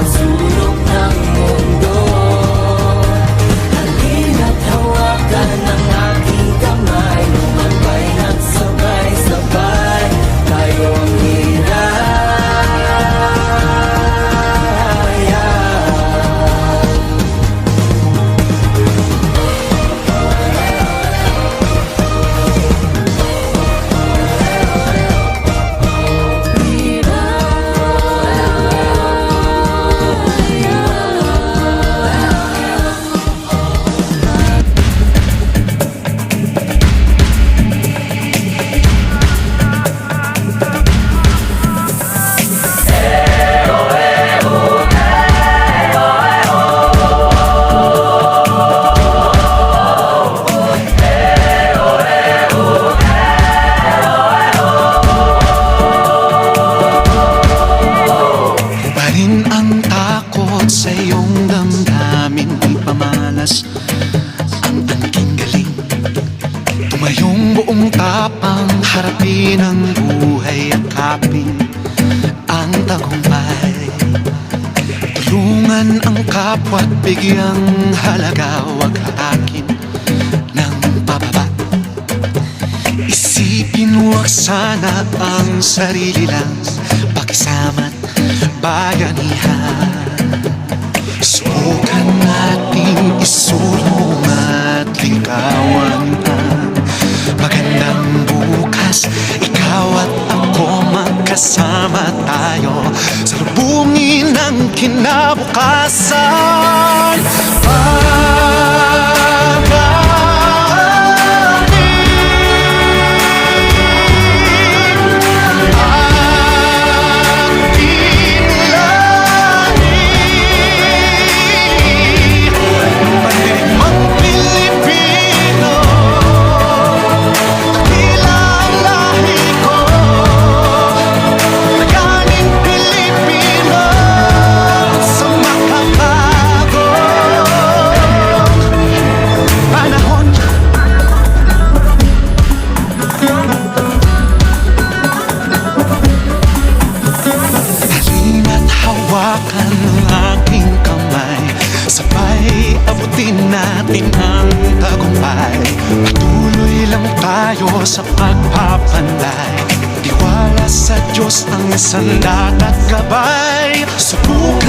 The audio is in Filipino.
sulok ng mundo. Halina't hawakan ang aking kamay, lumambay at sabay-sabay tayo ang hirap. Sa iyong damdamin di pamalas ang tangking galing. Tumayong buong tapang, harapin ang buhay, akapin ang tagumpay. Tulungan ang kapwa't bigyang halaga, wag haakin ng pababa. Isipin wag sana ang sarili lang, pakisama't bayanihan. Subukan nating isulong at ligawan ang magandang bukas. Ikaw at ako magkasama tayo, salubungin ang kinabukasan. Hawakan ang aking kamay, sabay abutin natin ang tagumpay. Patuloy lang tayo sa pagpapanday, tiwala sa Diyos ang sandat at gabay. Subukan